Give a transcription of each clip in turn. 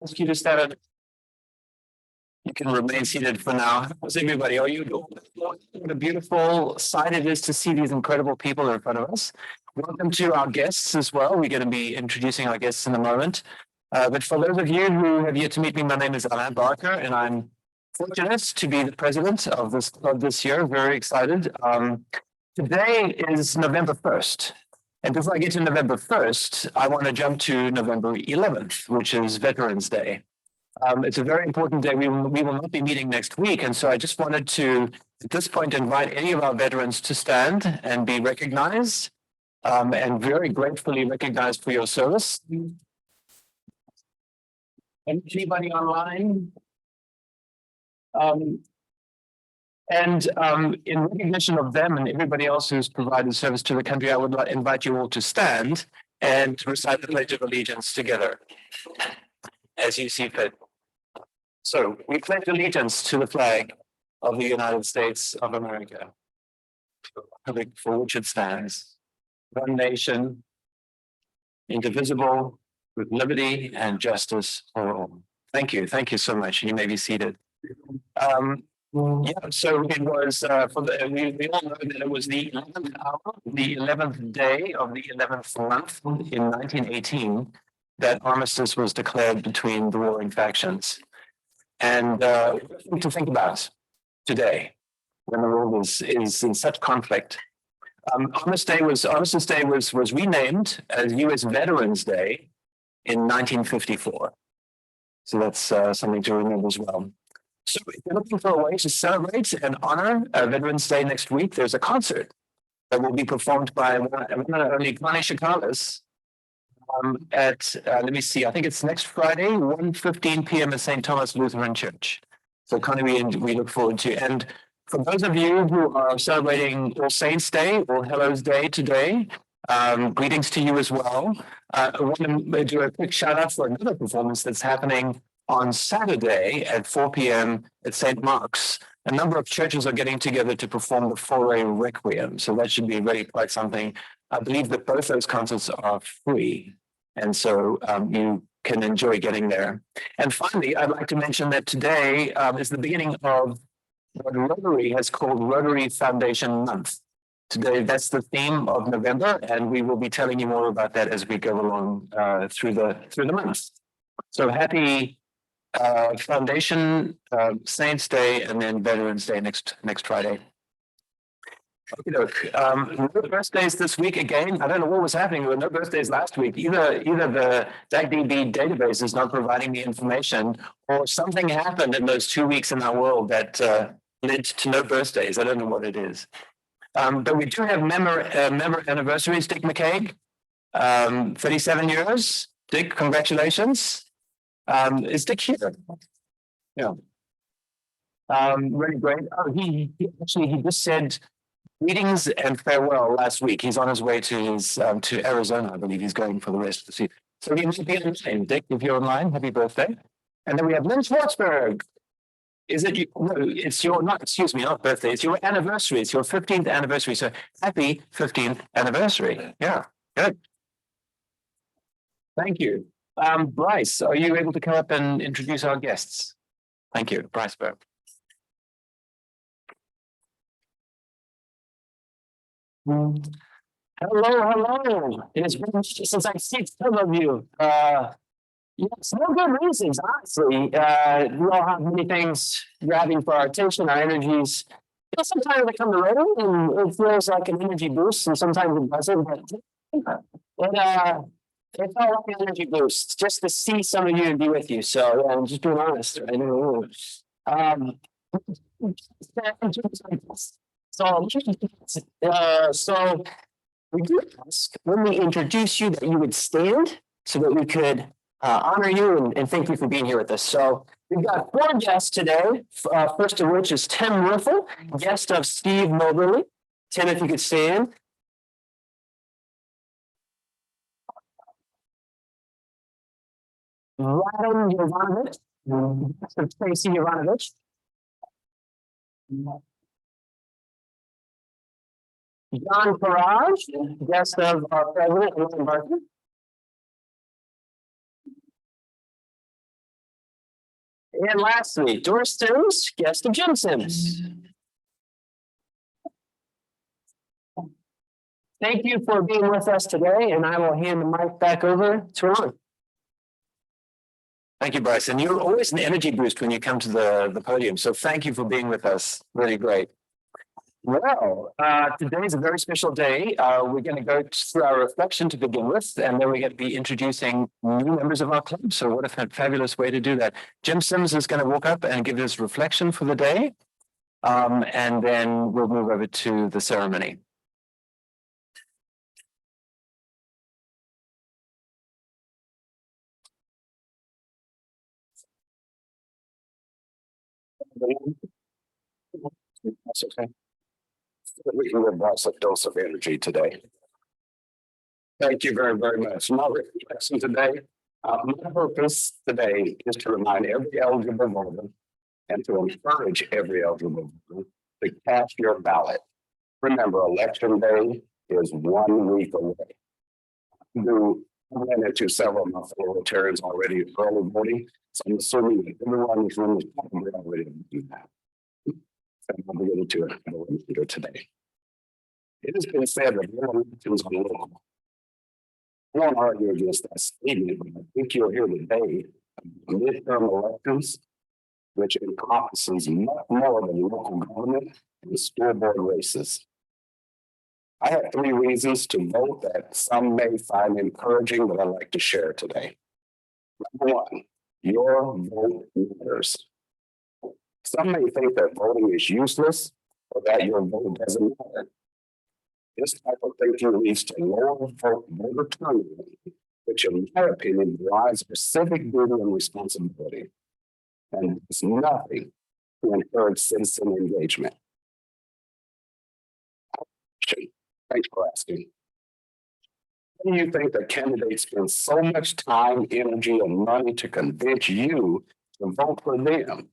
ask you to stand up. You can remain seated for now. How's everybody? Are you? What a beautiful sight it is to see these incredible people in front of us. Welcome to our guests as well. We're going to be introducing our guests in a moment. But for those of you who have yet to meet me, my name is Alain Barker, and I'm fortunate to be the president of this club this year. Very excited. Today is November 1st. And before I get to November 1st, I want to jump to November 11th, which is Veterans Day. It's a very important day. We will not be meeting next week. And so I just wanted to, at this point, invite any of our veterans to stand and be recognized, and very gratefully recognized for your service. And anybody online? In recognition of them and everybody else who's provided service to the country, I would invite you all to stand and recite the Pledge of Allegiance together, as you see fit. So we pledge allegiance to the flag of the United States of America, for which it stands, one nation, indivisible, with liberty and justice for all. Thank you. Thank you so much. You may be seated. So it was we all know that it was the 11th hour, the 11th day of the 11th month in 1918 that armistice was declared between the warring factions. And to think about today, when the world is in such conflict. Armistice Day was renamed as U.S. Veterans Day in 1954. So that's something to remember as well. So if you're looking for a way to celebrate and honor Veterans Day next week, there's a concert that will be performed by one and only Connie Chikalis at, let me see, I think it's next Friday, 1:15 p.m. at St. Thomas Lutheran Church. So Connie, we look forward to. And for those of you who are celebrating All Saints Day or Hallows Day today, greetings to you as well. I want to do a quick shout out for another performance that's happening on Saturday at 4 p.m. at St. Mark's. A number of churches are getting together to perform the Foray Requiem. So that should be really quite something. I believe that both those concerts are free. And so you can enjoy getting there. And finally, I'd like to mention that today is the beginning of what Rotary has called Rotary Foundation Month. Today, that's the theme of November, and we will be telling you more about that as we go along through the month. So happy Foundation Saints Day, and then Veterans Day next Friday. No birthdays this week again. I don't know what was happening. There were no birthdays last week. Either the DAGDB database is not providing the information, or something happened in those 2 weeks in our world that led to no birthdays. I don't know what it is. But we do have member anniversaries. Dick McCaig, 37 years. Dick, congratulations. Is Dick here? Yeah. Really great. Oh, he just said greetings and farewell last week. He's on his way to to Arizona. I believe he's going for the rest of the season. So he must be online. Dick, if you're online, happy birthday. And then we have Lynn Schwartzberg. Is it you? No, it's your not birthday. It's your anniversary. It's your 15th anniversary. So happy 15th anniversary. Yeah, good. Thank you. Bryce, are you able to come up and introduce our guests? Thank you, Bryce Berg. Hello. It has been since I've seen some of you. Yes, no good reasons, honestly. We all have many things grabbing for our attention, our energies. Sometimes they come around and it feels like an energy boost, and sometimes it doesn't. But it felt like an energy boost just to see some of you and be with you. So I'm just being honest. Right? So we do ask when we introduce you that you would stand so that we could honor you and thank you for being here with us. So we've got 4 guests today. First of which is Tim Riffle, guest of Steve Moberly. Tim, if you could stand. Radim Jovanovic, guest of Tracy Jovanovic. John Farage, guest of our president, William Barker. And lastly, Doris Sims, guest of Jim Sims. Thank you for being with us today, and I will hand the mic back over to Ron. Thank you, Bryce. And you're always an energy boost when you come to the podium. So thank you for being with us. Really great. Well, today is a very special day. We're going to go through our reflection to begin with, and then we're going to be introducing new members of our club. So what a fabulous way to do that. Jim Sims is going to walk up and give his reflection for the day. And then we'll move over to the ceremony. That's okay. We can give us a dose of energy today. Thank you very, very much. My reflection today, my purpose today is to remind every eligible voter and to encourage every eligible voter to cast your ballot. Remember, election day is 1 week away. I ran into several of my fellow Rotarians already early voting, so I'm assuming that everyone in this room is probably already doing that. And I'll be able to have a reminder today. It has been said that more elections are local. I won't argue against that statement, but I think you'll hear today midterm elections, which encompasses much more than local government and school board races. I have 3 reasons to vote that some may find encouraging that I'd like to share today. Number 1, your vote matters. Some may think that voting is useless or that your vote doesn't matter. This type of thinking leads to lower voter turnout, which in my opinion belies our civic duty and responsibility and does nothing to encourage citizen engagement. Thanks for asking. Why do you think that candidates spend so much time, energy, and money to convince you to vote for them?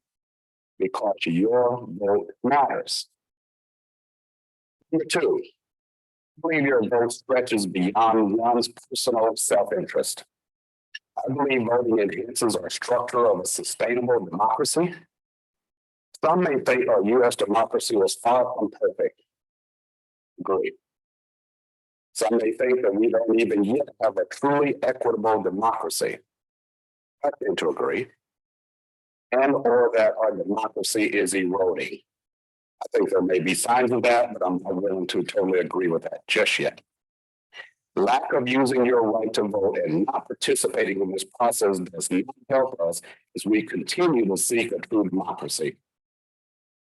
Because your vote matters. Number 2, I believe your vote stretches beyond one's personal self-interest. I believe voting enhances our structure of a sustainable democracy. Some may think our U.S. democracy was far from perfect. Agree. Some may think that we don't even yet have a truly equitable democracy. I tend to agree. And or that our democracy is eroding. I think there may be signs of that, but I'm not willing to totally agree with that just yet. Lack of using your right to vote and not participating in this process does not help us as we continue to seek a true democracy.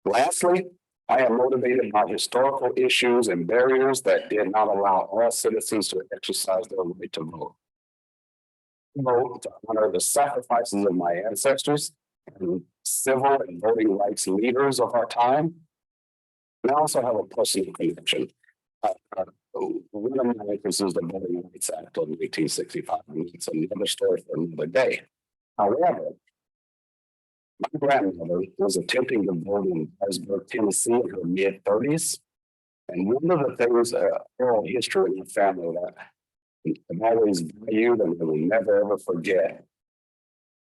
Lastly, I am motivated by historical issues and barriers that did not allow all citizens to exercise their right to vote. Vote to honor the sacrifices of my ancestors and civil and voting rights leaders of our time. And I also have a personal connection. One of my interests is the Voting Rights Act of 1865. And it's another story for another day. However, my grandmother was attempting to vote in Harrisburg, Tennessee in her mid-30s. And one of the things, oral history in the family that I've always valued and will never ever forget.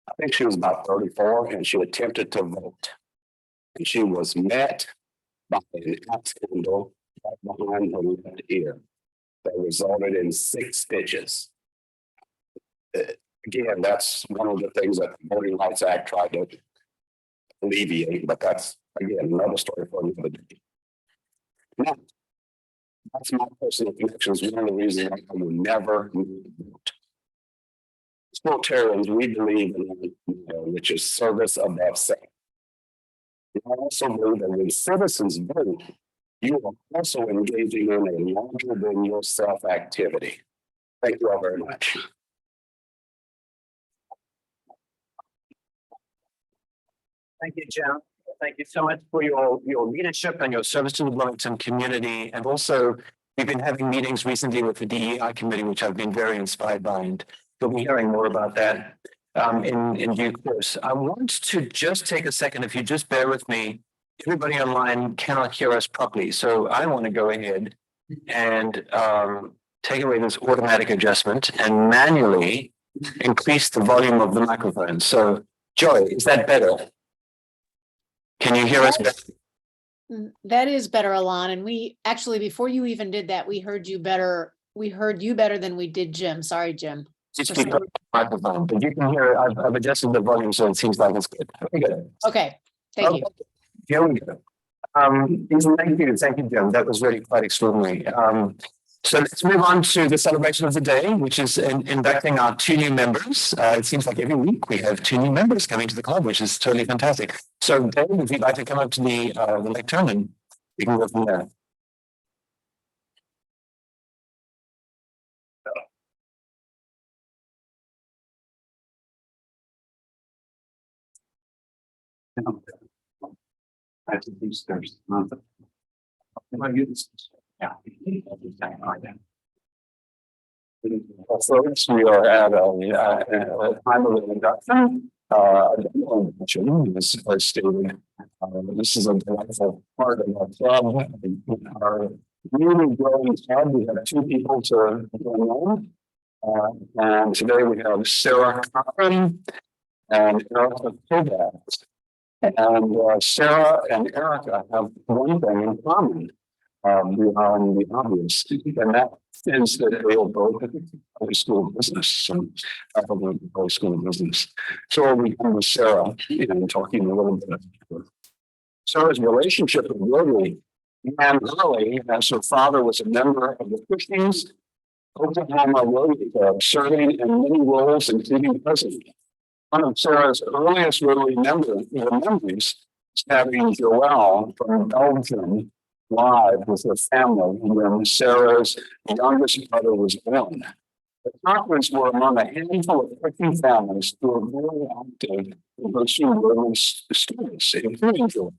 I think she was about 34 and she attempted to vote. And she was met by an axe handle right behind her left ear that resulted in 6 stitches. Again, that's one of the things that the Voting Rights Act tried to alleviate, but that's, again, another story for another day. Now, that's my personal connections. One of the reasons I will never vote. As Rotarians, we believe in which is service above self. I also believe that when citizens vote, you are also engaging in a larger than yourself activity. Thank you all very much. Thank you, Jim. Thank you so much for your leadership and your service to the Wellington community. And also, we've been having meetings recently with the DEI committee, which I've been very inspired by, and you'll be hearing more about that in due course. I want to just take a second, if you just bear with me. Everybody online cannot hear us properly, so I want to go ahead and take away this automatic adjustment and manually increase the volume of the microphone. So Joy, is that better? Can you hear us better? That is better, Alon. And we actually, before you even did that, we heard you better. We heard you better than we did Jim. Sorry, Jim. Just keep the microphone, but you can hear, I've adjusted the volume, so it seems like it's good. Very good. Okay, thank you. Here we go. Thank you, Jim. That was really quite extraordinary. So let's move on to the celebration of the day, which is inducting our 2 new members. It seems like every week we have 2 new members coming to the club, which is totally fantastic. So Dave, if you'd like to come up to the lectern, and we can go from there. I think these there's nothing. Yeah. Folks, we are at a time of induction. As stated, this is a delightful part of our club. Our really growing club. We have 2 people to join on, and today we have Sarah Cochran and Erica Kovacs. And Sarah and Erica have one thing in common, beyond the obvious, and that is that they are both high school business, and high school business. So we'll begin with Sarah and talking a little bit about Sarah's relationship with Rotary began early, as her father was a member of the Cushing's Oklahoma Rotary Club, serving in many roles, including president. One of Sarah's earliest Rotary memories is having Joelle from Belgium live with her family when Sarah's youngest brother was born. The Cochrans were among a handful of Christian families who were very active in hosting Rotary students, including Joelle.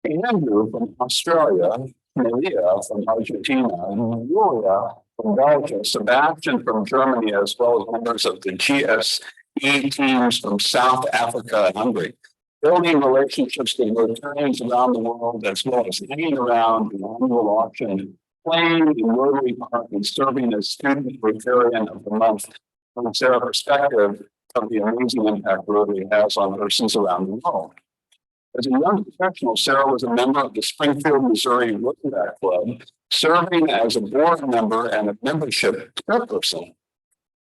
Andrew from Australia, Maria from Argentina, and Julia from Belgium, Sebastian from Germany, as well as members of the GSE teams from South Africa and Hungary, building relationships with Rotarians around the world, as well as hanging around the annual auction, playing in Rotary Park, and serving as student Rotarian of the month from Sarah's perspective of the amazing impact Rotary has on persons around the world. As a young professional, Sarah was a member of the Springfield, Missouri Rotary Club, serving as a board member and a membership chairperson.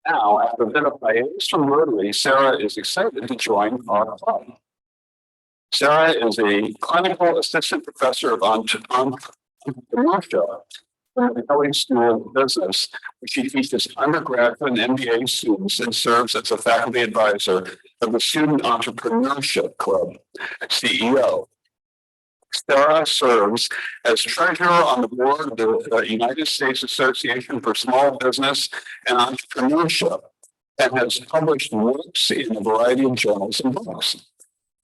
Now, after a bit of hiatus from Rotary, Sarah is excited to join our club. Sarah is a clinical assistant professor of entrepreneurship at the Helmke School of Business, where she teaches undergraduate and MBA students and serves as a faculty advisor of the Student Entrepreneurship Club, CEO. Sarah serves as treasurer on the board of the United States Association for Small Business and Entrepreneurship, and has published works in a variety of journals and books.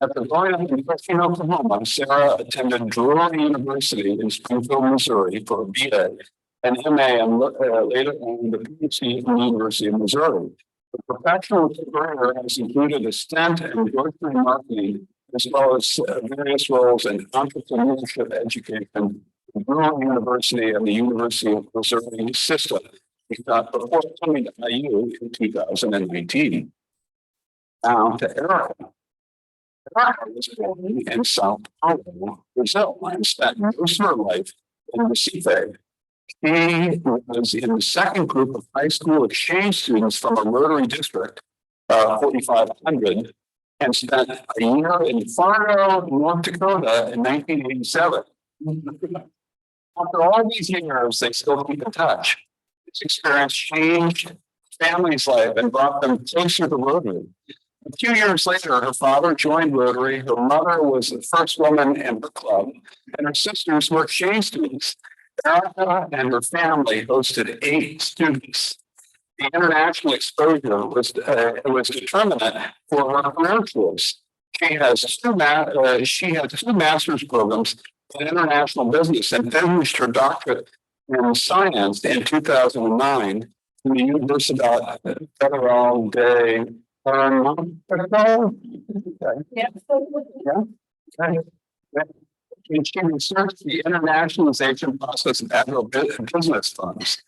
After growing up in Cushing, Oklahoma, Sarah attended Drury University in Springfield, Missouri for a BA and MA, and later earned a PhD from the University of Missouri. Her professional career has included a stint in grocery marketing, as well as various roles in entrepreneurship education at Drury University and the University of Missouri System, before coming to IU in 2019. Now to Erica. Erica was born in Sao Paulo, Brazil, and spent most of her life in Recife. She was in the second group of high school exchange students from a Rotary district, 4,500, and spent a year in Fargo, North Dakota in 1987. After all these years, they still keep in touch. This experience changed family's life and brought them closer to Rotary. A few years later, her father joined Rotary. Her mother was the first woman in the club, and her sisters were exchange students. Erica and her family hosted 8 students. The international exposure was determinant for her career choice. She has two master's programs in international business and finished her doctorate in science in 2009 from the Universidad Federal de Pernambuco. And she researched the internationalization process of agribusiness funds.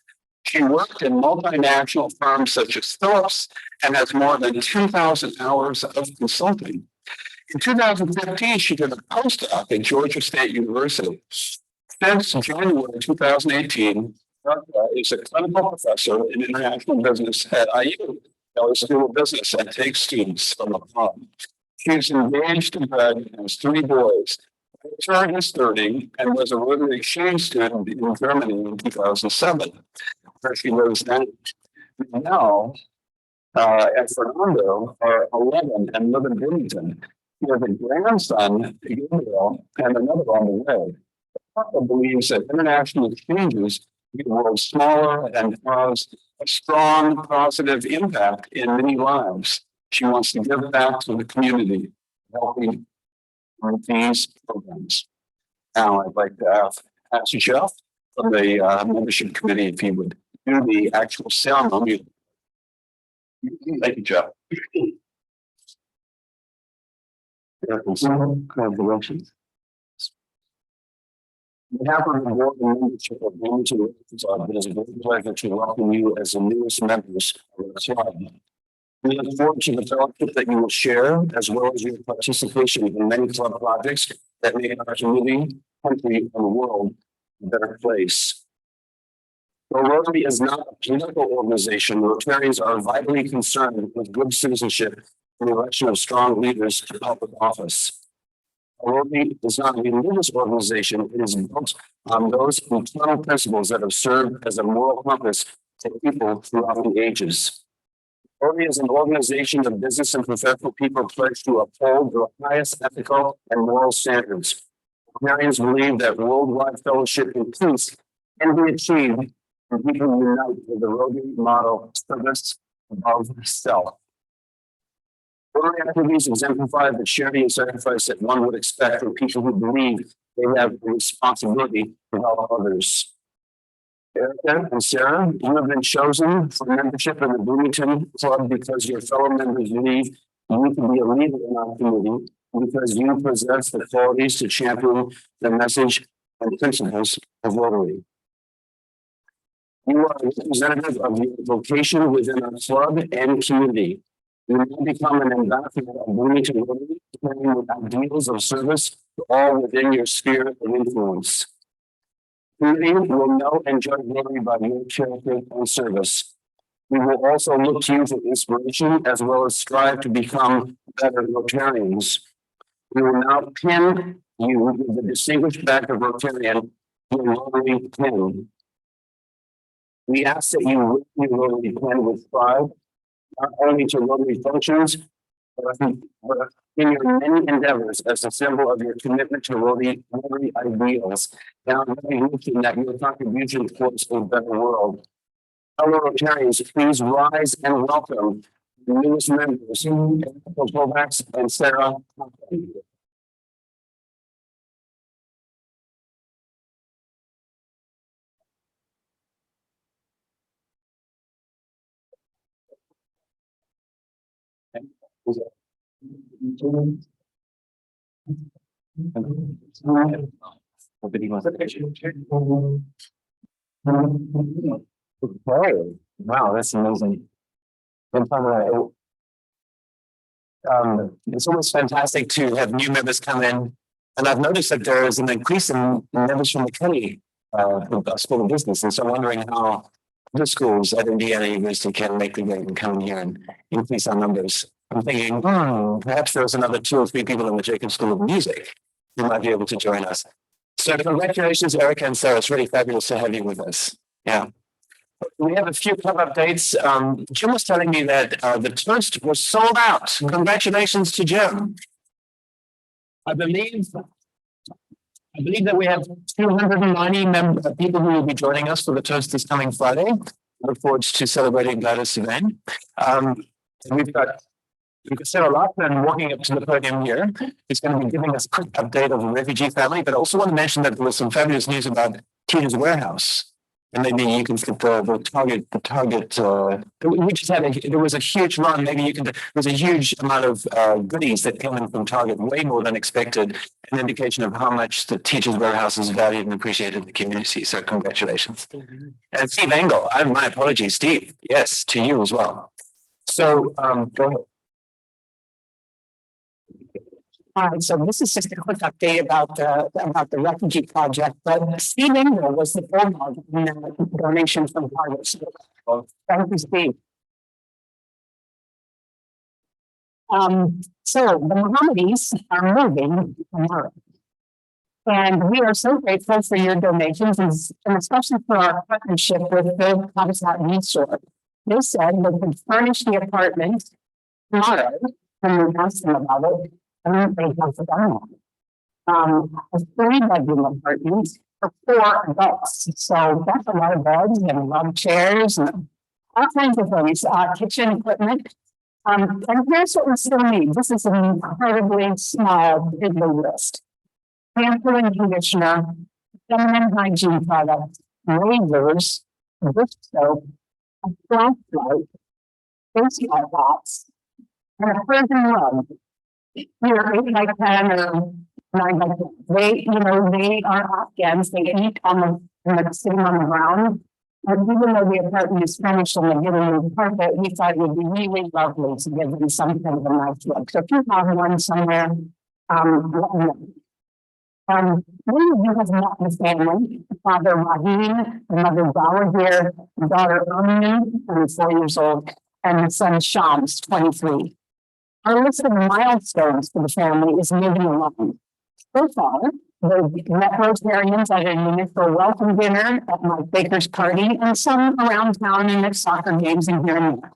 She worked in multinational firms such as Philips and has more than 2,000 hours of consulting. In 2015, she did a postdoc at Georgia State University. Since January 2018, Helmke is a clinical professor in international business at IU, School of Business, and takes students from abroad. She's engaged in bed and has 3 boys. Her is 30 and was a Rotary exchange student in Germany in 2007, where she lives now. Now, and Fernando are 11 and live in Bloomington. He has a grandson, Gabriel, and another on the way. Papa believes that international exchanges make the world smaller and cause a strong positive impact in many lives. She wants to give back to the community, helping with these programs. Now, I'd like to ask Jeff from the membership committee if he would do the actual ceremony. Thank you, Jeff. Congratulations. On behalf of the board and membership of Bloomington, it is a great pleasure to welcome you as the newest members of the club. We look forward to the fellowship that you will share, as well as your participation in many club projects that make our community, country, and the world a better place. Though Rotary is not a political organization, Rotarians are vitally concerned with good citizenship and the election of strong leaders to public office. Rotary is not a religious organization. It is built on those internal principles that have served as a moral compass to people throughout the ages. Rotary is an organization of business and professional people pledged to uphold the highest ethical and moral standards. Rotarians believe that worldwide fellowship and peace can be achieved when people unite with the Rotary motto, service above self. Rotary activities exemplify the charity and sacrifice that one would expect from people who believe they have a responsibility to help others. Erica and Sarah, you have been chosen for membership in the Bloomington Club because your fellow members believe you can be a leader in our community, because you possess the qualities to champion the message and principles of Rotary. You are a representative of your vocation within our club and community. You will become an ambassador of Bloomington Rotary, carrying the ideals of service to all within your sphere of influence. Community will know and judge Rotary by your character and service. We will also look to you for inspiration as well as strive to become better Rotarians. We will now pin you with the distinguished badge of Rotarian, your Rotary pin. We ask that you wear your Rotary pin with pride, not only to Rotary functions, but in your many endeavors as a symbol of your commitment to Rotary ideals, and recognition that your contribution towards a better world. Fellow Rotarians, please rise and welcome the newest members, Kovacs and Sarah. Wow, that's amazing. It's always fantastic to have new members come in, and I've noticed that there is an increase in members from the county School of Business, and so I'm wondering how other schools at Indiana University can make the grade and come in here and increase our numbers. I'm thinking, perhaps there's another 2 or 3 people in the Jacobs School of Music who might be able to join us. So congratulations, Erica and Sarah. It's really fabulous to have you with us. Yeah. We have a few club updates. Jim was telling me that the toast was sold out. Congratulations to Jim. I believe that we have 290 people who will be joining us for the toast this coming Friday. Look forward to celebrating Gladys Event. We've got Sarah Lockman walking up to the podium here. He's going to be giving us a quick update of the refugee family, but I also want to mention that there was some fabulous news about Tina's Warehouse. And maybe you can get the target, we just had there was a huge run. Maybe you can, there was a huge amount of goodies that came in from Target, way more than expected. an indication of how much the Teachers Warehouse is valued and appreciated in the community. So congratulations. And Steve Engel, my apologies, Steve. Yes, to you as well. So go ahead. All right, so this is just a quick update about the refugee project, but Steve Engel was the foremost in the donation from Harvard. Thank you, Steve. So the Mohammedis are moving tomorrow. And we are so grateful for your donations and especially for our partnership with the Habitat Resort. They said they could furnish the apartment tomorrow when we asked them about it. And they have done that. A 3-bedroom apartment for 4 adults. So that's a lot of beds and a lot of chairs and all kinds of things, kitchen equipment. And here's what we still need. This is an incredibly small diddly list. Shampoo and conditioner, feminine hygiene products, razors, dish soap, a flashlight, baseball bats, and a Persian rug. Here, 8 by 10 or 9 by 10. They are Afghans. They eat sitting on the ground. And even though the apartment is furnished and they're getting new carpet, we thought it would be really lovely to give them some kind of a nice look. So if you have one somewhere, let me know. Many of you have met the family, Father Rahim, the mother Dawah, the daughter Amini, 24 years old, and the son Shams, 23. Our list of milestones for the family is moving along. So far, they've met Rotarians at an initial welcome dinner at Mike Baker's party and some around town and at soccer games and here and there.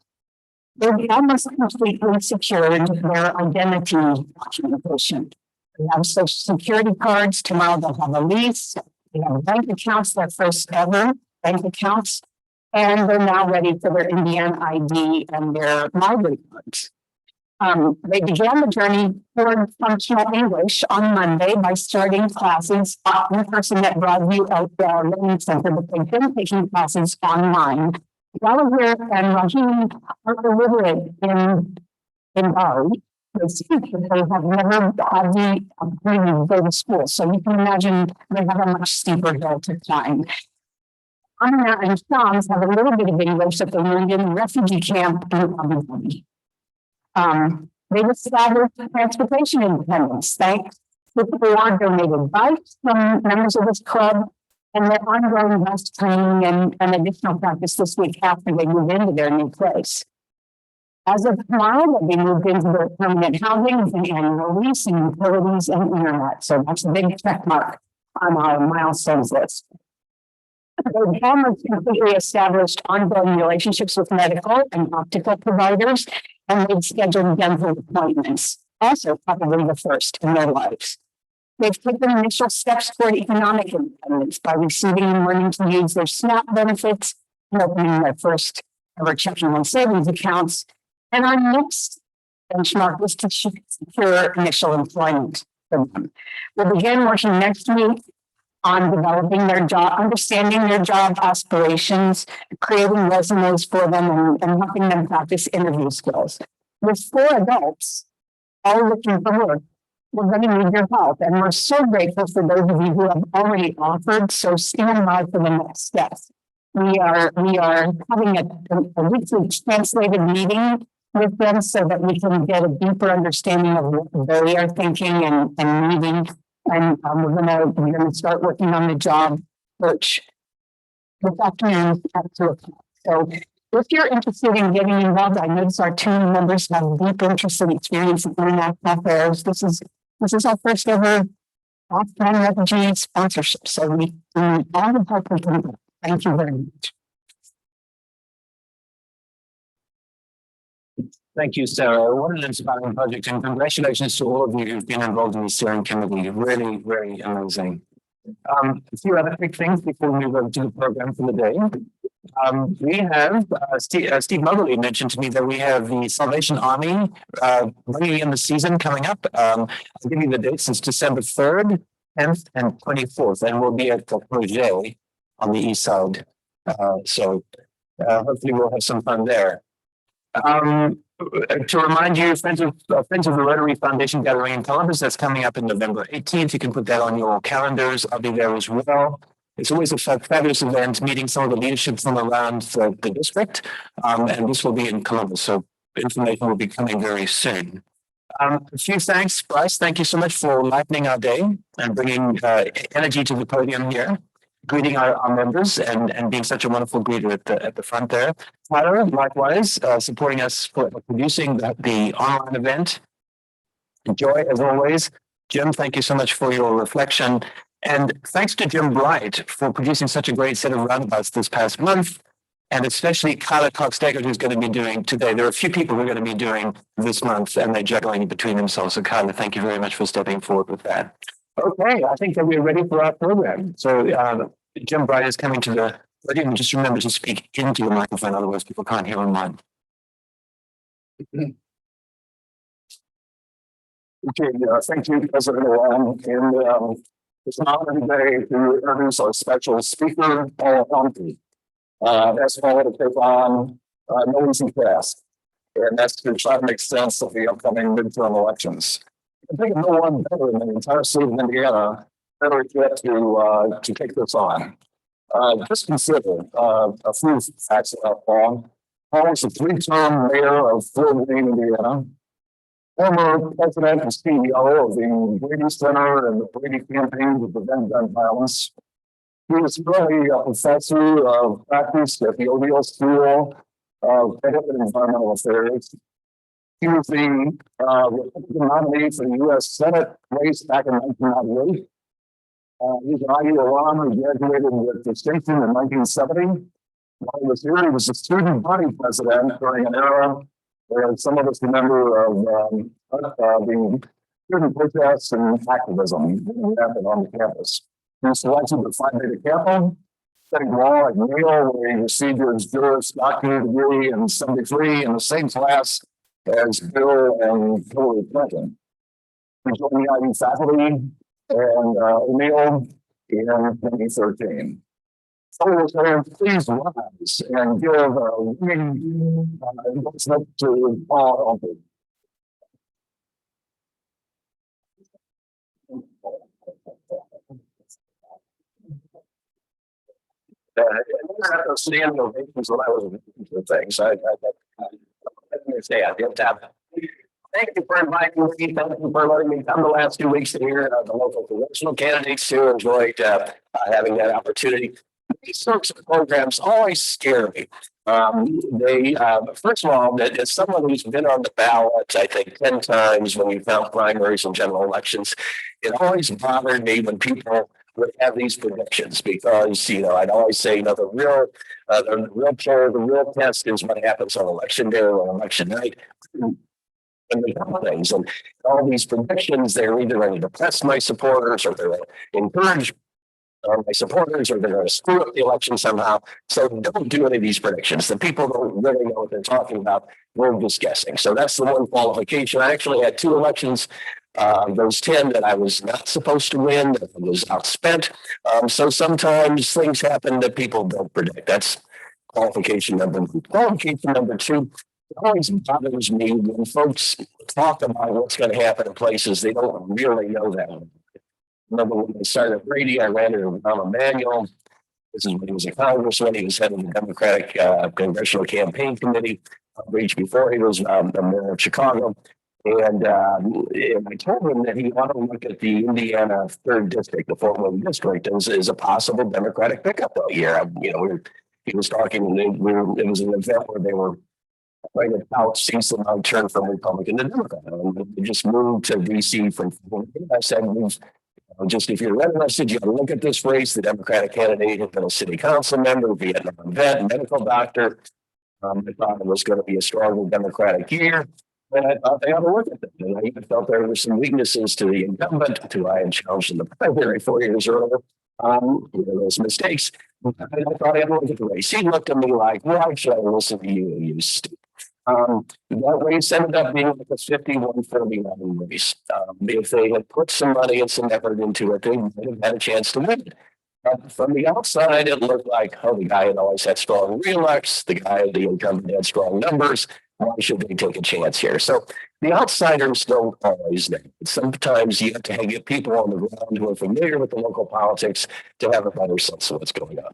They've almost completely secured their identity documentation. They have social security cards. Tomorrow they'll have a lease. They have bank accounts, their first ever bank accounts, and they're now ready for their Indiana ID and their library cards. They began the journey toward functional English on Monday by starting classes in person at Broadview at the Learning Center, but they've been taking classes online. Gallagher and Rahim are illiterate in Bali. They speak, but they have never had the opportunity to go to school. So you can imagine they have a much steeper hill to climb. Anna and Shams have a little bit of English that they learned in a refugee camp in Abu Dhabi. They've established transportation independence thanks to 4 donated bikes from members of this club and their ongoing bus training and additional practice this week after they move into their new place. As of tomorrow, they'll be moved into their permanent housing with an annual lease and utilities and internet. So that's a big check mark on our milestones list. The farmers completely established ongoing relationships with medical and optical providers, and they've scheduled dental appointments, also probably the first in their lives. They've taken initial steps toward economic independence by receiving and learning to use their SNAP benefits and opening their first ever checking and savings accounts. And our next benchmark is to secure initial employment for them. We'll begin working next week on developing their job, understanding their job aspirations, creating resumes for them, and helping them practice interview skills. With 4 adults all looking for work, we're going to need your help. And we're so grateful for those of you who have already offered. So stand by for the next steps. We are having a weekly translated meeting with them so that we can get a deeper understanding of what they are thinking and needing. And we're gonna start working on the job search this afternoon at 2:00. So if you're interested in getting involved, I notice our team members have deep interest and experience in international affairs. This is our first ever Afghan refugee sponsorship. So we all the help we can get. Thank you very much. Thank you, Sarah. What an inspiring project, and congratulations to all of you who've been involved in the steering committee. Really, very amazing. A few other quick things before we move over to the program for the day. We have Steve Moberly mentioned to me that we have the Salvation Army bringing in the season coming up. I'll give you the dates. It's December 3rd, 10th, and 24th, and we'll be at the Projet on the east side. So hopefully we'll have some fun there. To remind you, Friends of the Rotary Foundation Gathering in Columbus, that's coming up in November 18th. You can put that on your calendars. I'll be there as well. It's always a fabulous event, meeting some of the leadership from around the district. And this will be in Columbus, so information will be coming very soon. A few thanks, Bryce. Thank you so much for lightening our day and bringing energy to the podium here, greeting our members and being such a wonderful greeter at the front there. Tyler, likewise, supporting us for producing the online event. Joy, as always. Jim, thank you so much for your reflection. And thanks to Jim Bright for producing such a great set of roundabouts this past month. And especially Kyla Cox-Deckard, who's going to be doing today. There are a few people who are going to be doing this month, and they're juggling between themselves. So Kyla, thank you very much for stepping forward with that. Okay, I think that we're ready for our program. So Jim Bright is coming to the podium. Just remember to speak into the microphone, otherwise people can't hear online. Okay, thank you, President Owen. And it's an honor today to introduce our special speaker, Helmke. That's going to take on no easy task, and that's to try to make sense of the upcoming midterm elections. I think no one better in the entire state of Indiana better get to take this on. Just consider a few facts about Paul. Paul was a three-term mayor of Fort Wayne, Indiana. Former president and CEO of the Brady Center and the Brady campaign to prevent gun violence. He was currently a professor of practice at the ODL School of Education and Environmental Affairs. He was the Republican nominee for the U.S. Senate race back in 1998. He's an IU alum who graduated with distinction in 1970. While he was here, he was a student body president during an era where some of us remember of the student protests and activism that happened on the campus. He was selected to Phi Beta Kappa, studied law at Yale, where he received his Juris Doctorate degree in '73 in the same class as Bill and Hillary Clinton. He joined the IU faculty and O'Neill in 2013. So please rise and give a ring to Paul Helmke. I have to stand ovations when I was into things. I say I did that. Thank you for inviting me. Thank you for letting me come the last 2 weeks to hear the local congressional candidates too. Enjoyed having that opportunity. These sorts of programs always scare me. They first of all, as someone who's been on the ballot, I think 10 times when we found primaries and general elections, it always bothered me when people would have these predictions because, I'd always say, the real test is what happens on election day or on election night. And things and all these predictions, they're either going to depress my supporters or they're going to encourage my supporters or they're going to screw up the election somehow. So don't do any of these predictions. The people don't really know what they're talking about. We're just guessing. So that's the one qualification. I actually had 2 elections. Those 10 that I was not supposed to win, that was outspent. So sometimes things happen that people don't predict. That's qualification number 1. Qualification number 2, it always bothers me when folks talk about what's going to happen in places they don't really know that. Remember when they started at Brady, I ran into Rahm Emanuel. This is when he was a congressman. He was head of the Democratic Congressional Campaign Committee, reached before he was the mayor of Chicago. And I told him that he ought to look at the Indiana 3rd District, the Fort Wayne District, as a possible Democratic pickup that year. He was talking, it was an event where they were trying to tout seats and now turn from Republican to Democrat. And they just moved to DC from, I said, just if you're interested, you ought to look at this race. The Democratic candidate had been a city council member, Vietnam vet, medical doctor. I thought it was going to be a strong Democratic year. And I thought they ought to look at it. And I felt there were some weaknesses to the incumbent, who I had challenged in the primary 4 years earlier. Those mistakes. And I thought I had to look at the race. He looked at me like, why should I listen to you, you stupid? That race ended up being like a 51-49 race. If they had put some money and some effort into it, they might have had a chance to win. From the outside, it looked like, the guy had always had strong reelects. The incumbent had strong numbers. why should they take a chance here? So the outsiders don't always know. Sometimes you have to get people on the ground who are familiar with the local politics to have a better sense of what's going on.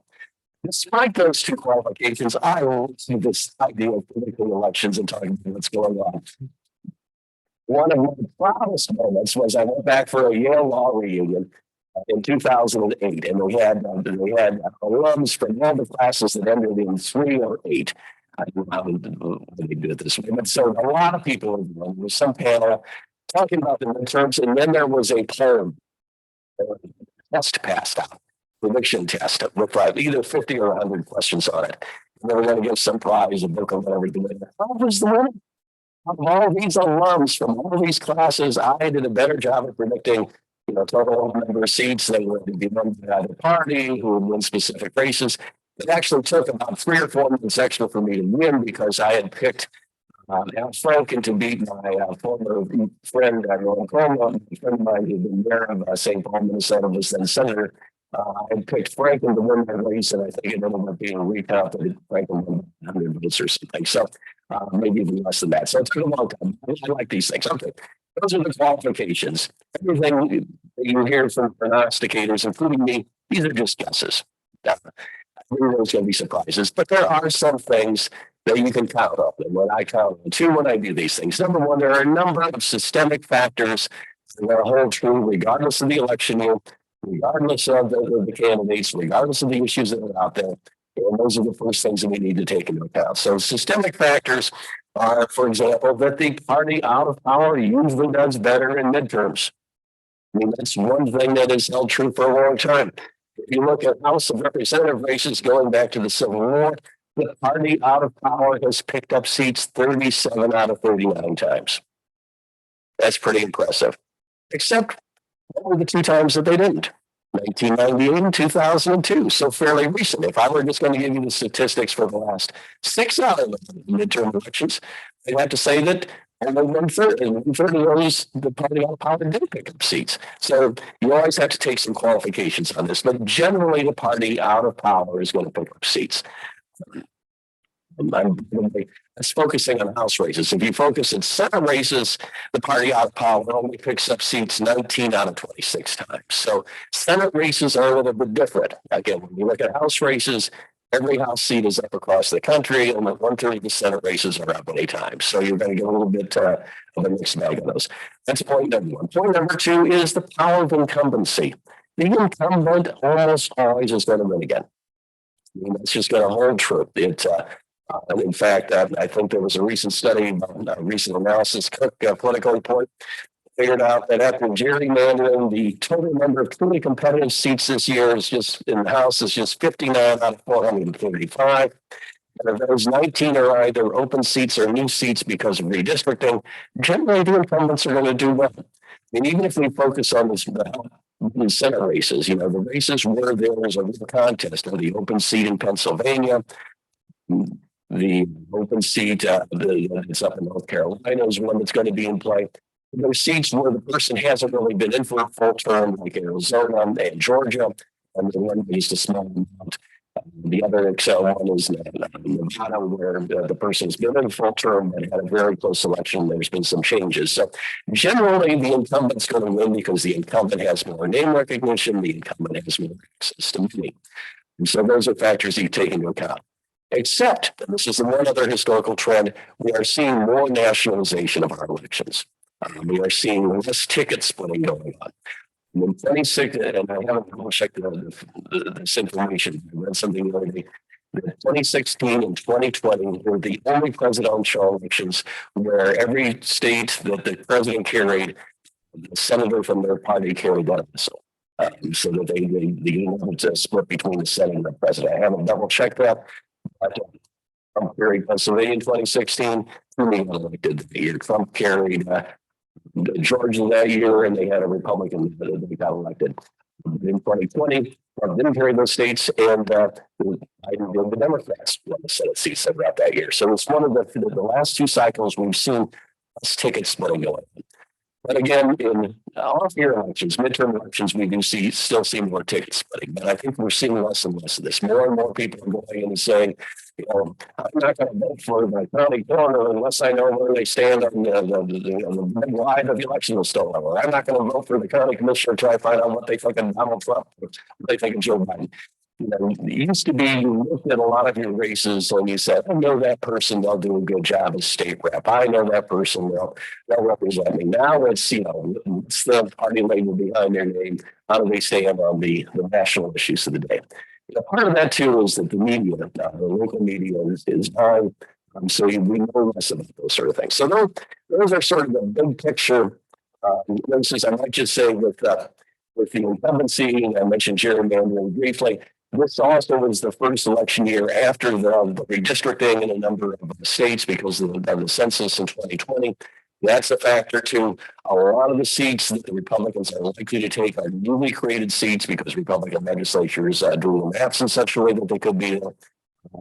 Despite those two qualifications, I will see this idea of predicting elections and talking about what's going on. One of my proudest moments was I went back for a Yale Law reunion in 2008, and we had alums from all the classes that ended in 3 or 8. I don't know how they do it this way, but so a lot of people. There was some panel talking about the midterms, and then there was a poll test passed out, prediction test with either 50 or 100 questions on it. And they were going to give some prize, a book, or whatever. How was the winner? Of all these alums from all these classes, I did a better job of predicting, total number of seats that would be won by the party, who would win specific races. It actually took about 3 or 4 minutes extra for me to win because I had picked Al Franken to beat my former friend, Ron Coleman, a friend of mine who had been mayor of St. Paul, Minnesota, was then senator. I had picked Franken to win that race, and I think it ended up being recounted. Franken won 100 votes or something. So maybe even less than that. So it took a long time. I like these things. Okay. Those are the qualifications. Everything that you hear from prognosticators, including me, these are just guesses. There's going to be surprises, but there are some things that you can count on. And when I count on 2 when I do these things, number one, there are a number of systemic factors that hold true regardless of the election year, regardless of the candidates, regardless of the issues that are out there. And those are the first things that we need to take into account. So systemic factors are, for example, that the party out of power usually does better in midterms. I mean, that's one thing that has held true for a long time. If you look at House of Representative races going back to the Civil War, the party out of power has picked up seats 37 out of 39 times. That's pretty impressive. Except what were the 2 times that they didn't? 1998 and 2002, so fairly recent. If I were just going to give you the statistics for the last 6 out of the midterm elections, I'd have to say that only 1/3 of those, the party out of power did pick up seats. So you always have to take some qualifications on this, but generally the party out of power is going to pick up seats. That's focusing on House races. If you focus in Senate races, the party out of power only picks up seats 19 out of 26 times. So Senate races are a little bit different. Again, when you look at House races, every House seat is up across the country, and 1/3 of the Senate races are up many times. So you're going to get a little bit of a mixed bag of those. That's point number 1. Point number 2 is the power of incumbency. The incumbent almost always is going to win again. I mean, that's just going to hold true. And in fact, I think there was a recent study, a recent analysis, Cook Political Report, figured out that after gerrymandering, the total number of truly competitive seats this year is just in the House is just 59 out of 435. And if those 19 are either open seats or new seats because of redistricting, generally the incumbents are going to do well. I mean, even if we focus on the Senate races, the races where there is a real contest, or the open seat in Pennsylvania, the open seat it's up in North Carolina is one that's going to be in play. Those seats where the person hasn't really been in for a full term, like Arizona and Georgia, and the one based a small amount. The other Excel one is Nevada, where the person's been in a full term and had a very close election. There's been some changes. So generally, the incumbent's going to win because the incumbent has more name recognition, the incumbent has more access to money. And so those are factors you take into account. Except, and this is the one other historical trend, we are seeing more nationalization of our elections. We are seeing less ticket splitting going on. In 26, and I haven't checked this information, I read something the other day. 2016 and 2020 were the only presidential elections where every state that the president carried, the senator from their party carried that episode. So that they didn't split between the Senate and the president. I haven't double checked that. Trump carried Pennsylvania in 2016. Truman got elected the year. Trump carried Georgia that year, and they had a Republican that got elected. In 2020, Trump didn't carry those states, and the Democrats won the Senate seats throughout that year. So it's one of the last 2 cycles we've seen less ticket splitting going on. But again, in off-year elections, midterm elections, we do still see more ticket splitting, but I think we're seeing less and less of this. More and more people are going in and saying, you know, I'm not going to vote for my county coroner unless I know where they stand on the big line of the election still. Or I'm not going to vote for the county commissioner until I find out what they think of Donald Trump, what they think of Joe Biden. You know, it used to be you looked at a lot of your races and you said, I know that person, they'll do a good job as state rep. I know that person, they'll represent me. Now it's, you know, it's the party label behind their name. How do they stand on the national issues of the day? You know, part of that too is that the media, the local media is on. So we know less about those sort of things. So those are sort of the big picture. Notices I might just say with the incumbency, I mentioned gerrymandering briefly. This also was the first election year after the redistricting in a number of states because of the census in 2020. That's a factor too. A lot of the seats that the Republicans are likely to take are newly created seats because Republican legislatures drew the maps in such a way that they could be,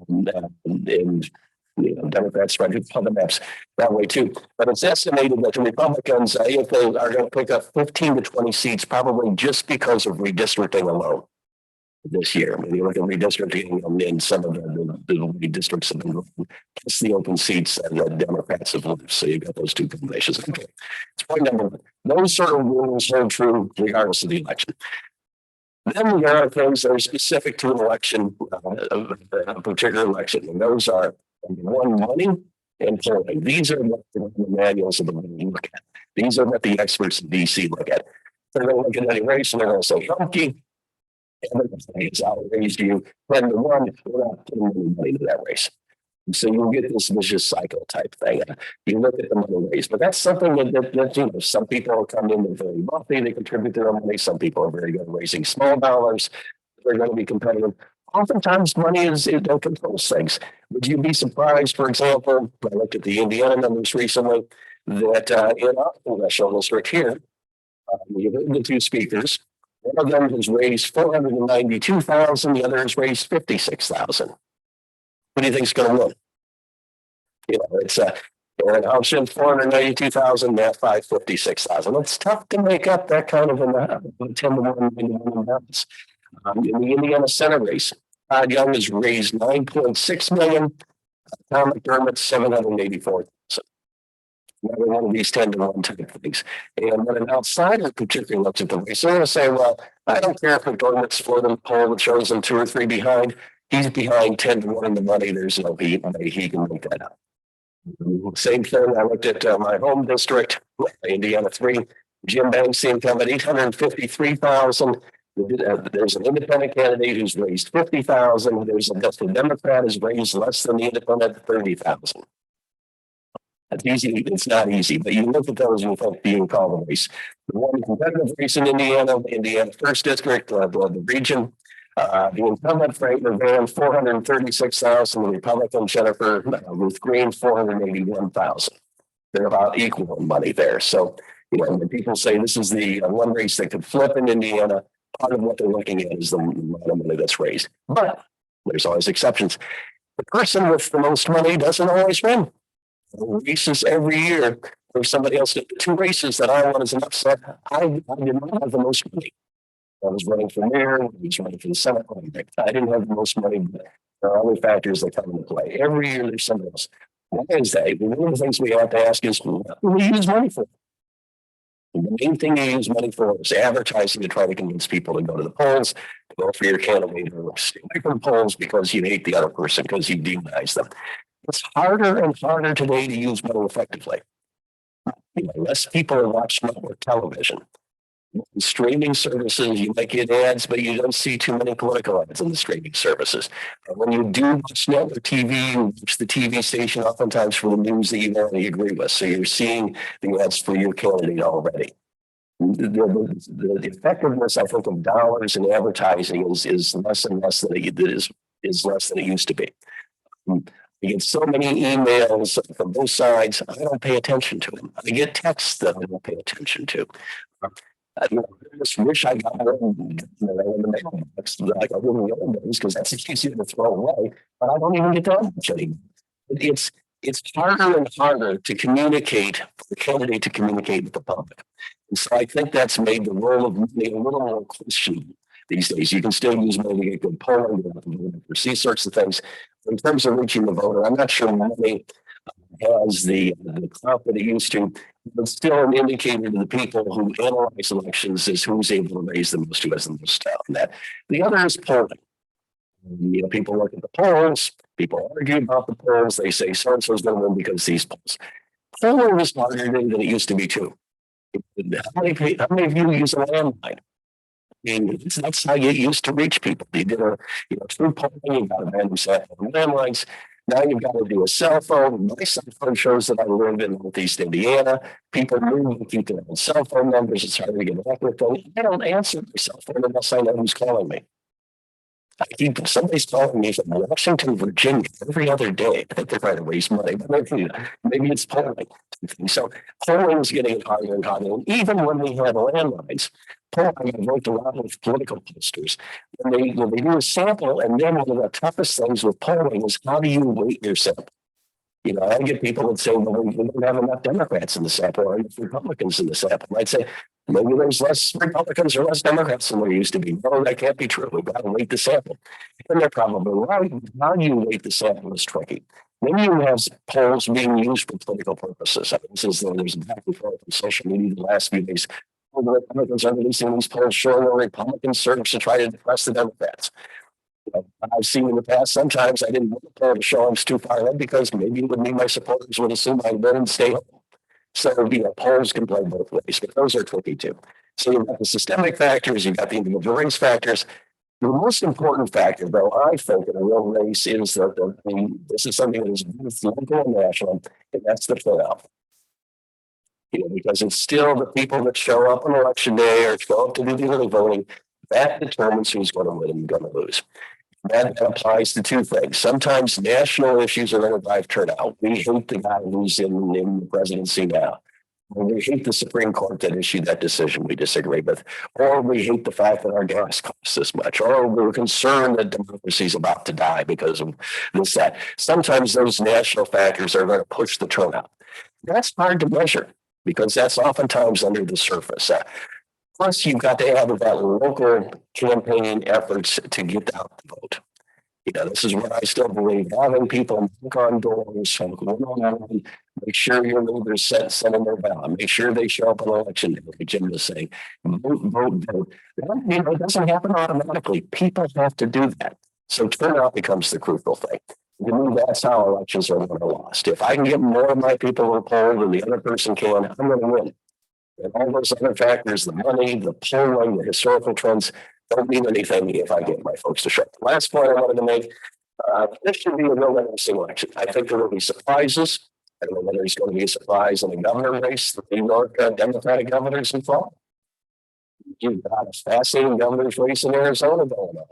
and you know, Democrats try to pull the maps that way too. But it's estimated that the Republicans, if they are going to pick up 15 to 20 seats, probably just because of redistricting alone. This year, when you look at redistricting in some of the districts have been plus the open seats and the Democrats have left. So you've got those two combinations. Okay. It's point number one. Those sort of rules hold true regardless of the election. Then there are things that are specific to an election, a particular election, and those are one, money and polling. These are what the manuals of the money look at. These are what the experts in DC look at. They're going to look at any race and they're going to say, Helmke, it's outrageous you 10 to 1, we're not putting any money into that race. So you get this vicious cycle type thing. You look at the money raised, but that's something that you know, some people will come in and very wealthy, they contribute their own money. Some people are very good at raising small dollars. They're going to be competitive. Oftentimes money it controls things. Would you be surprised, for example, I looked at the Indiana numbers recently, that in our congressional district here, you heard the two speakers. One of them has raised 492,000. The other has raised 56,000. What do you think is going to win? You know, it's an option 492,000, that 556,000. It's tough to make up that kind of a 10 to 1 balance. In the Indiana Senate race, Todd Young has raised 9.6 million. Tom McDermott 784,000. Another one of these 10 to 1 type of things. And when an outsider particularly looks at the race, they're going to say, well, I don't care if McDermott's for the poll that shows him 2 or 3 behind. He's behind 10 to 1 in the money. There's no he can make that up. Same thing. I looked at my home district, Indiana 3. Jim Banks income at 853,000. There's an independent candidate who's raised 50,000. There's a Democrat who's raised less than the independent 30,000. That's easy. It's not easy, but you look at those and you think being called a race. The one competitive race in Indiana 1st District, the region, the incumbent Frank McVan, 436,000. The Republican Jennifer Ruth Green, 481,000. They're about equal in money there. So, you know, when people say this is the one race that could flip in Indiana, part of what they're looking at is the amount of money that's raised. But there's always exceptions. The person with the most money doesn't always win. Races every year. There's somebody else did 2 races that I won as an upset. I did not have the most money. I was running for mayor, I was running for the Senate. I didn't have the most money, but there are other factors that come into play. Every year there's somebody else. Why is that? One of the things we have to ask is what do we use money for? And the main thing you use money for is advertising to try to convince people to go to the polls, to vote for your candidate, or stay away from polls because you hate the other person, because you demonize them. It's harder and harder today to use money effectively. You know, less people are watching network television. Streaming services, you might get ads, but you don't see too many political ads in the streaming services. And when you do watch network TV, you watch the TV station oftentimes for the news that you only agree with. So you're seeing the ads for your candidate already. The effectiveness, I think, of dollars in advertising is less and less than is less than it used to be. I get so many emails from both sides. I don't pay attention to them. I get texts that I don't pay attention to. I just wish I got my own, in the mailbox like I would in the old days, because that's easier to throw away. But I don't even get that much anymore. it's harder and harder to communicate, for the candidate to communicate with the public. And so I think that's made the role of money a little more questionable these days. You can still use money to get good polling, these sorts of things. In terms of reaching the voter, I'm not sure money has the clout that it used to, but still an indicator to the people who analyze elections is who's able to raise the most, who has the most on that. The other is polling. You know, people look at the polls, people argue about the polls, they say so-and-so is going to win because these polls. Polling is harder than it used to be too. How many of you use a landline? I mean, that's how you used to reach people. You did through polling, you got a random sample of landlines. Now you've got to do a cell phone. My cell phone shows that I live in Northeast Indiana. People move to keep their own cell phone numbers. It's hard to get an accurate phone. I don't answer my cell phone unless I know who's calling me. Somebody's calling me from Washington, Virginia every other day. I think they're trying to waste money, but maybe it's polling. So polling is getting harder and harder. And even when we have landlines, polling, I've worked a lot with political posters. When they do a sample, and then one of the toughest things with polling is how do you weight your sample? You know, I get people that say, well, we don't have enough Democrats in the sample or enough Republicans in the sample. I'd say, maybe there's less Republicans or less Democrats than there used to be. No, that can't be true. We've got to weight the sample. And they're probably right. How do you weight the sample is tricky. Then you have polls being used for political purposes. I mean, since there's a back and forth on social media the last few days, the Republicans are releasing these polls showing where Republicans search to try to depress the Democrats. I've seen in the past, sometimes I didn't want the poll to show I was too far ahead because maybe it would mean my supporters would assume I'd win and stay home. So, polls can play both ways, but those are tricky too. So you've got the systemic factors, you've got the individual race factors. The most important factor, though, I think, in a real race is that this is something that is both local and national, and that's the turnout. Because it's still the people that show up on election day or show up to do the early voting, that determines who's going to win and going to lose. That applies to two things. Sometimes national issues are going to drive turnout. We hate the guy who's in the presidency now. We hate the Supreme Court that issued that decision we disagree with. Or we hate the fact that our gas costs this much. Or we're concerned that democracy is about to die because of this, that. Sometimes those national factors are going to push the turnout. That's hard to measure because that's oftentimes under the surface. Plus, you've got to have that local campaign efforts to get out the vote. This is what I still believe. Having people knock on doors, make sure your neighbors send them their ballot. Make sure they show up on election day, like Jim was saying. Vote, vote, vote. It doesn't happen automatically. People have to do that. So turnout becomes the crucial thing. That's how elections are won or lost. If I can get more of my people to poll than the other person can, I'm going to win. And all those other factors, the money, the polling, the historical trends, don't mean anything if I get my folks to show up. Last point I wanted to make, this should be a real interesting election. I think there will be surprises. I don't know whether there's going to be a surprise in the governor race, the New York Democratic governors in fall. You've got a fascinating governor's race in Arizona going on.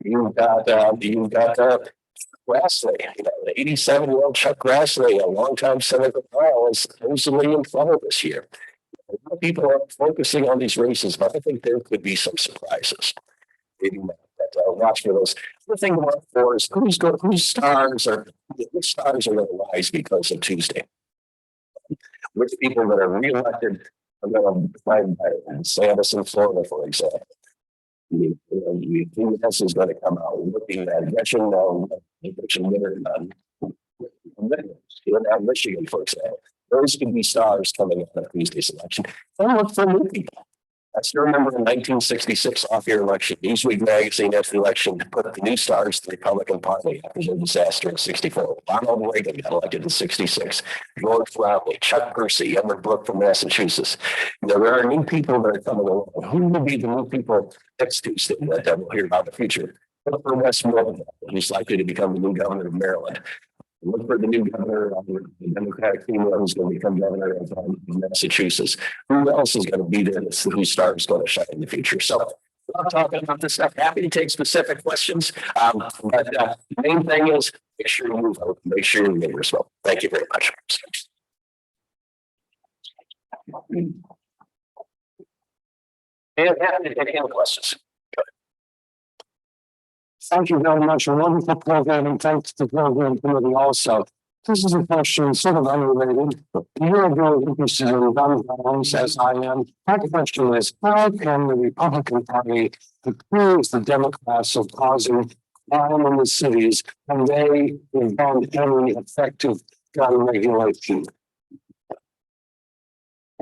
You've got Grassley, the 87-year-old Chuck Grassley, a longtime senator of Ohio, is supposedly in trouble this year. A lot of people are focusing on these races, but I think there could be some surprises. Maybe not, but watch for those. The thing to watch for is whose stars are going to rise because of Tuesday. Which people that are reelected are going to find Sanders in Florida, for example. You think this is going to come out looking at election winner in Michigan, for example. Those could be stars coming up in Tuesday's election. And look for new people. I still remember in 1966 off-year election, Newsweek magazine after the election put the new stars to the Republican Party after the disaster in 64. Ronald Reagan got elected in 66. George Romney, Chuck Percy, Edward Brooke from Massachusetts. There are new people that are coming along. Who will be the new people next Tuesday that we'll hear about in the future? Look for Westmoreland, who's likely to become the new governor of Maryland. Look for the new governor of the Democratic female who's going to become governor of Massachusetts. Who else is going to be there? Whose star is going to shine in the future? So I'm talking about this stuff. Happy to take specific questions. But the main thing is make sure you vote. Make sure you neighbors vote. Thank you very much. And happy to take any questions. Thank you very much. A wonderful program, and thanks to the program committee also. This is a question sort of unrelated. You're very interested in gun violence as I am. My question is, how can the Republican Party accuse the Democrats of causing crime in the cities when they prevent any effective gun regulation?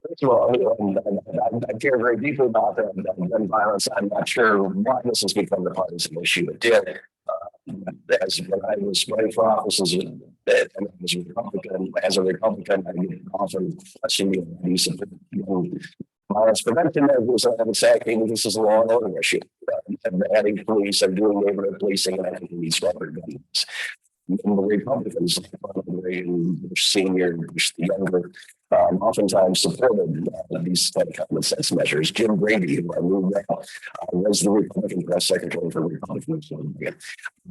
First of all, I care very deeply about gun violence. I'm not sure why this has become a partisan issue. It did. As when I was running for office as a Republican, I get often questioning the use of violence prevention measures. I would say, okay, this is a law and order issue. And adding police and doing neighborhood policing and adding police rubber guns. And the Republicans, the senior, the younger, oftentimes supported these common sense measures. Jim Brady, who I knew well, was the Republican press secretary for Republicans.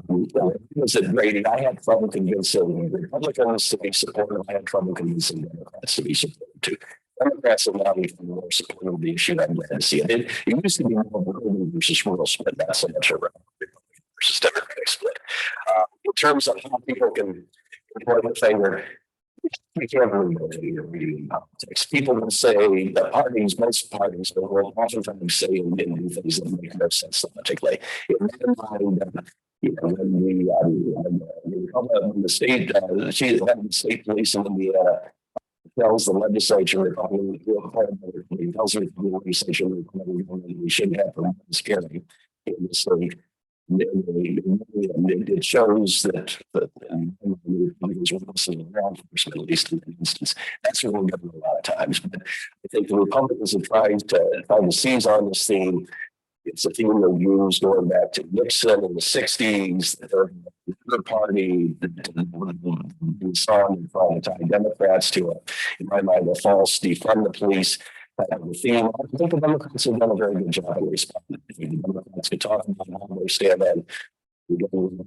Was it Brady? I had trouble convincing Republicans to be supportive. I had trouble convincing Democrats to be supportive too. Democrats have now become more supportive of the issue. I'm glad to see it. It used to be more urban versus rural split, not so much around versus Democratic split. In terms of how people can point the finger, we can't really go to your reading politics. People will say the parties, most parties will oftentimes say and do things that make no sense logically. In my mind, when the state, the state police in Indiana tells the legislature, tells the legislature we shouldn't have permits carrying in the state. It shows that the law enforcement, at least in that instance, that's what we're getting a lot of times. But I think the Republicans are trying to seize on this theme. It's a theme they used going back to Nixon in the 60s, the Third Party, the song and trying to tie Democrats to, in my mind, a false defund the police. The theme. I think the Democrats have done a very good job in responding. I think the Democrats could talk about how they stand on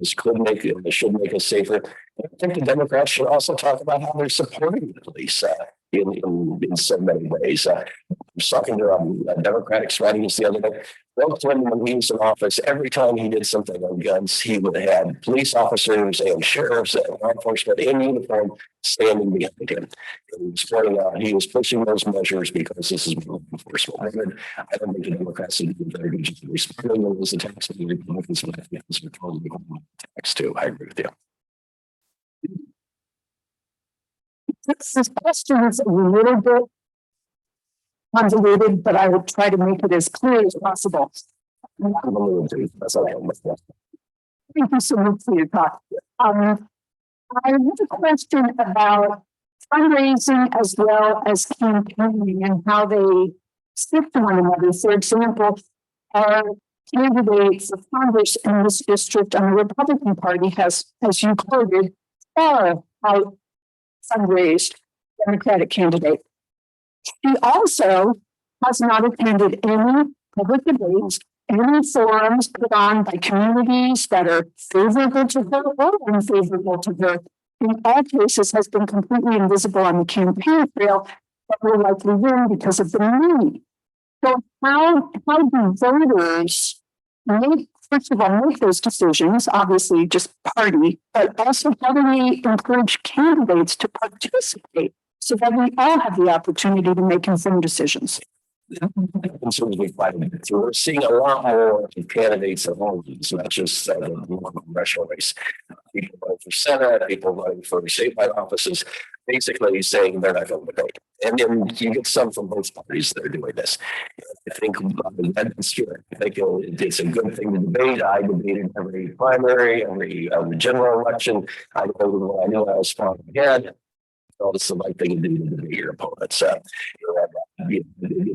this could make it, should make us safer. I think the Democrats should also talk about how they're supporting the police in so many ways. I was talking to a Democratic strategist the other day. Bill Clinton, when he was in office, every time he did something on guns, he would have police officers and sheriffs and law enforcement in uniform standing behind him. He was pointing out he was pushing those measures because this is law enforcement. I don't think the Democrats did a very good job responding to those attacks, but the Republicans would have to totally attacks too. I agree with you. This question is a little bit convoluted, but I will try to make it as clear as possible. Thank you so much for your talk. I have a question about fundraising as well as campaigning and how they stick to one another. For example, our candidate for Congress in this district on the Republican Party has, as you quoted, far out fundraised Democratic candidate. He also has not attended any public debates, any forums put on by communities that are favorable to her or unfavorable to her. In all cases, has been completely invisible on the campaign trail, but will likely win because of the money. So how do voters make, first of all, make those decisions, obviously just party, but also how do we encourage candidates to participate so that we all have the opportunity to make informed decisions? We're seeing a lot more candidates at home. It's not just the congressional race. People running for Senate, people running for statewide offices, basically saying they're not going to vote. And then you get some from both parties that are doing this. I think that's true. I think it's a good thing to debate. I debated every primary, every general election. I know I was strong ahead. So it's the right thing to do to debate your opponents. It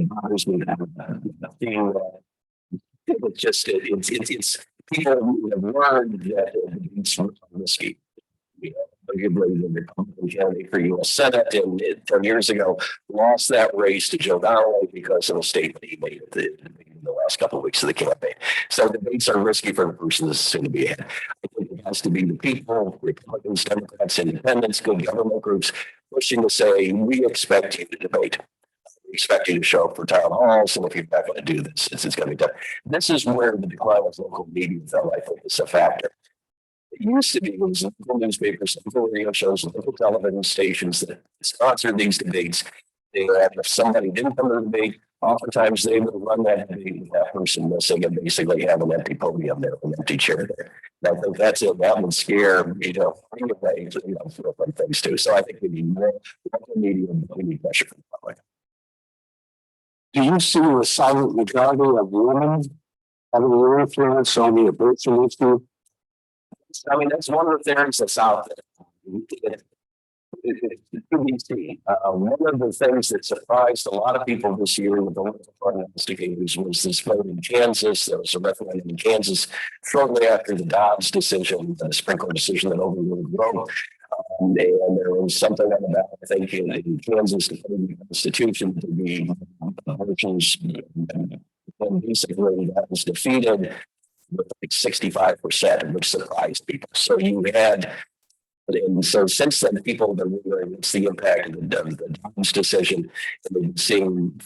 bothers me that it's people who have learned that it's risky. Arguably, the Republican candidate for U.S. Senate and 10 years ago lost that race to Joe Donnelly because of a statement he made in the last couple of weeks of the campaign. So debates are risky for the person that's soon to be ahead. I think it has to be the people, Republicans, Democrats, independents, good government groups, pushing to say, we expect you to debate. We expect you to show up for town halls, and if you're not going to do this, it's going to be done. This is where the decline of local media, though, I think, is a factor. It used to be, it was local newspapers, local radio shows, local television stations that sponsored these debates. They had, if somebody didn't come to the debate, oftentimes they would run that debate with that person missing and basically have an empty podium there, an empty chair there. And I think that's it. That would scare, anyway, from things too. So I think we need more local media, we need pressure from the public. Do you see a silent majority of women having an influence on the abortion issue? I mean, that's one of the theories that's out there. It could be seen. One of the things that surprised a lot of people this year with the investigators was this vote in Kansas. There was a referendum in Kansas shortly after the Dobbs decision, the Supreme Court decision that overruled Roe. And there was something about, I think, in Kansas, the Constitution to be abortions, and basically that was defeated with like 65%, which surprised people. So you had. And so since then, people have been wondering what's the impact of the Dobbs decision. And they've been seeing,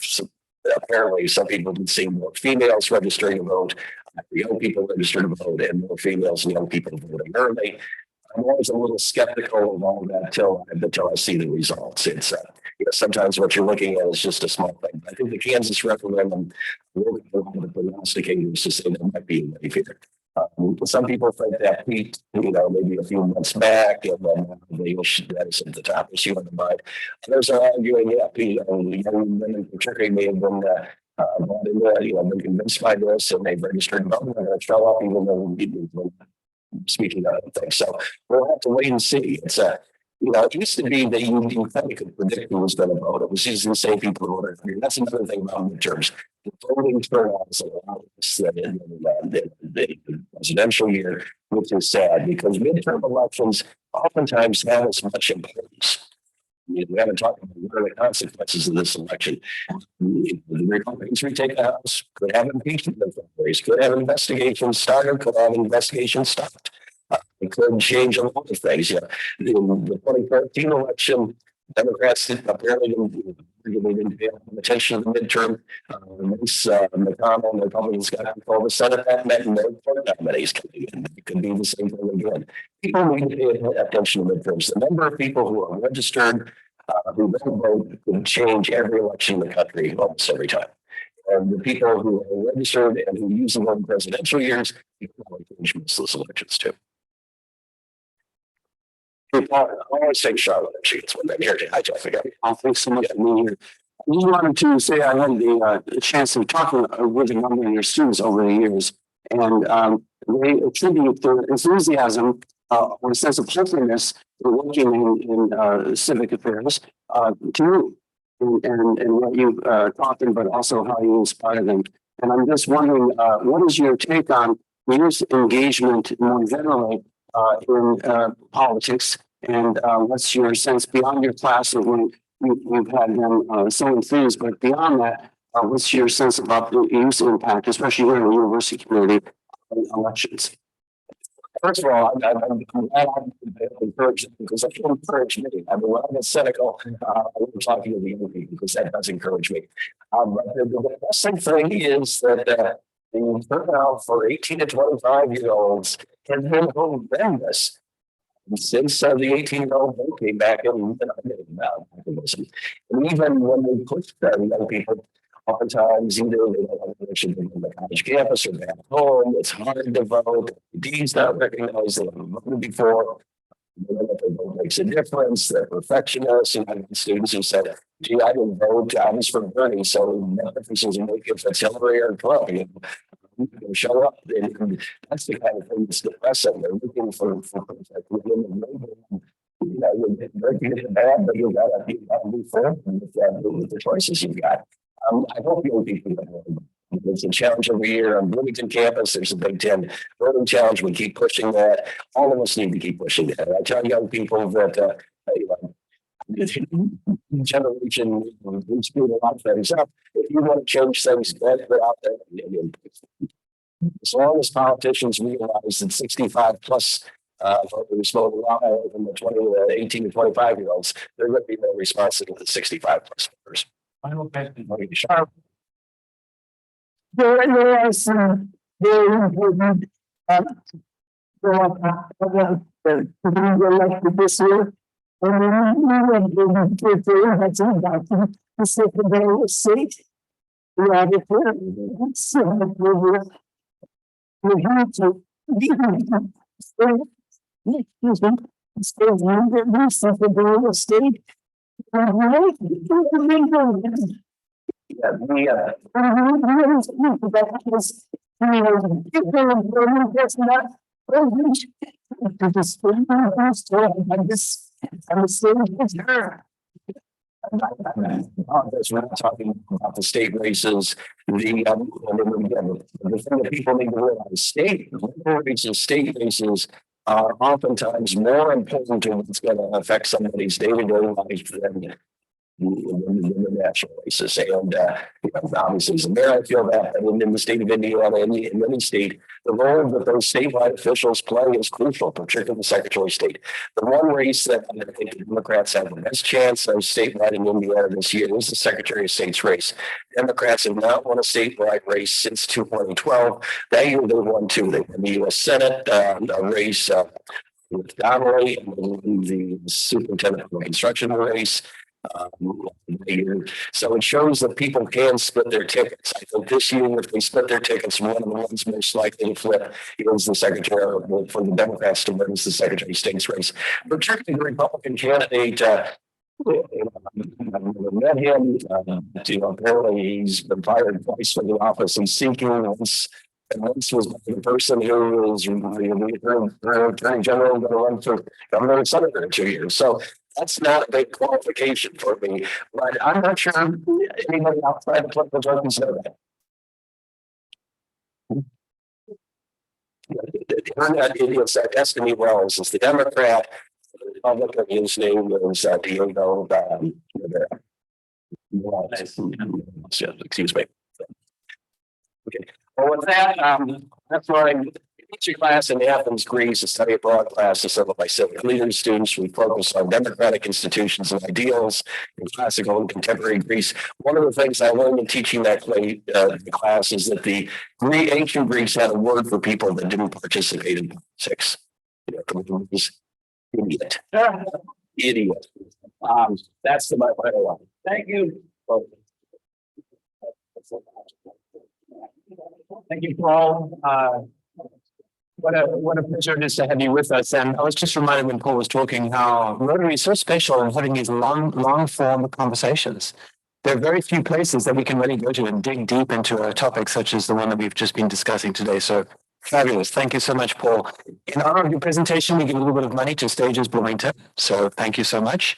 apparently, some people have been seeing more females registering to vote, young people register to vote, and more females and young people voting early. I'm always a little skeptical of all that until I see the results. It's sometimes what you're looking at is just a small thing. I think the Kansas referendum will be one of the prognosticators to say there might be a wave here. Some people think that peaked, maybe a few months back, and then they wish that is at the top issue in the mind. Others are arguing, young women particularly may have been been convinced by this, and they've registered voting and it fell up even though speaking of things. So we'll have to wait and see. It's it used to be that you kind of could predict who was going to vote. It was usually the same people who voted. That's another thing about midterms. The voting turnout is a lot less than in the presidential year, which is sad because midterm elections oftentimes have as much importance. We haven't talked about what are the consequences of this election. The Republicans retake the House, could have impeachment inquiries, could have investigations started, could have investigations stopped. It could change a lot of things. In the 2013 election, Democrats apparently didn't pay attention to the midterm. McConnell and the Republicans got control of the Senate. That meant no nominees coming in. It could be the same thing again. People need to pay attention to midterms. The number of people who are registered who don't vote could change every election in the country almost every time. And the people who are registered and who use them in presidential years, people will change most of those elections too. I always say Charlotte, it's when I'm here. I just forget. Thanks so much for being here. I just wanted to say I had the chance of talking with a number of your students over the years, and they attribute their enthusiasm or a sense of hopefulness for working in civic affairs to you and what you taught them, but also how you inspire them. And I'm just wondering, what is your take on youth engagement more generally in politics, and what's your sense beyond your class of when you've had them so enthused, but beyond that, what's your sense about the youth impact, especially here in the university community, on elections? First of all, I'm glad I'm encouraged because I feel encouraged me. I mean, when I get cynical, I'm talking to the young people because that does encourage me. The best thing is that the turnout for 18 to 25-year-olds has been horrendous since the 18-year-old vote came back in. And even when we push young people, oftentimes either they don't have permission to go to the college campus or back home. It's hard to vote. Dean's not recognized. They haven't voted before. Their vote makes a difference. They're perfectionists. And I have students who said, gee, I didn't vote. I was for Bernie. So no difference doesn't make if it's Hillary or Trump. Show up. And that's the kind of thing that's depressing. They're looking for perfect women. You're breaking it bad, but you got to move forward with the choices you've got. I hope young people there's a challenge every year on Bloomington campus. There's a Big Ten voting challenge. We keep pushing that. All of us need to keep pushing that. I tell young people that generation we screwed a lot of things up. If you want to change things, get out there. As long as politicians realize that 65 plus voters vote a lot more than the 18 to 25-year-olds, they're going to be more responsible than 65 plus voters. Final question. There is very important elected this year. And then that's about the secretary of state. We have it here. So we have to. Secretary of state. As we're not talking about the state races, and then again, the thing that people need to realize, state races, state races are oftentimes more important to what's going to affect somebody's day-to-day life than the national races. And obviously, as a mayor, I feel that, and in the state of Indiana, in any state, the role that those statewide officials play is crucial, particularly the Secretary of State. The one race that I think the Democrats have the best chance of statewide in Indiana this year is the Secretary of State's race. Democrats have not won a statewide race since 2012. That year they won two. They won the U.S. Senate, a race with Donnelly, and the superintendent of construction race. So it shows that people can split their tickets. I think this year, if they split their tickets, one of the ones most likely to flip is the secretary for the Democrats to win is the Secretary of State's race. Particularly the Republican candidate, met him. Apparently he's been fired twice from the office he's seeking. And once was the person who was the attorney general going to run for governor and senator in 2 years. So that's not a big qualification for me, but I'm not sure anybody outside the political judges know that. It's Destiny Wells is the Democrat. The Republican, his name was Diego. Excuse me. Okay. Well, with that, that's why teaching class in Athens, Greece, a study abroad class assembled by civic leaders. Students, we focus on democratic institutions and ideals in classical and contemporary Greece. One of the things I learned in teaching that class is that the ancient Greeks had a word for people that didn't participate in politics. Idiot. Idiot. That's my final one. Thank you. Thank you, Paul. What a pleasure it is to have you with us. And I was just reminded when Paul was talking how Rotary is so special in having these long form conversations. There are very few places that we can really go to and dig deep into a topic such as the one that we've just been discussing today. So fabulous. Thank you so much, Paul. In honor of your presentation, we give a little bit of money to Stages Bloomington. So thank you so much.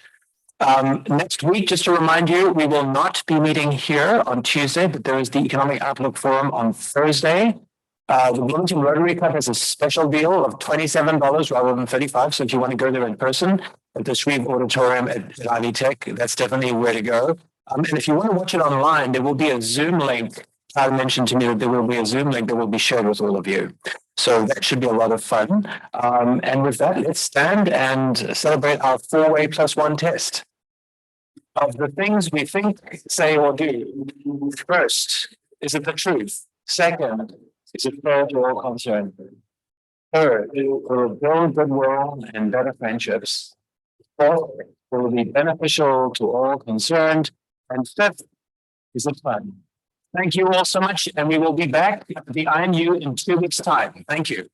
Next week, just to remind you, we will not be meeting here on Tuesday, but there is the Economic Outlook Forum on Thursday. The Bloomington Rotary Club has a special deal of $27 rather than $35. So if you want to go there in person at the Shreve Auditorium at Ivy Tech, that's definitely where to go. And if you want to watch it online, there will be a Zoom link. I mentioned to me that there will be a Zoom link that will be shared with all of you. So that should be a lot of fun. And with that, let's stand and celebrate our 4-way +1 test. Of the things we think, say, or do, first, is it the truth? Second, is it fair to all concerned? Third, it will build goodwill and better friendships. Fourth, it will be beneficial to all concerned. And fifth, is it fun? Thank you all so much, and we will be back at the IMU in 2 weeks' time. Thank you.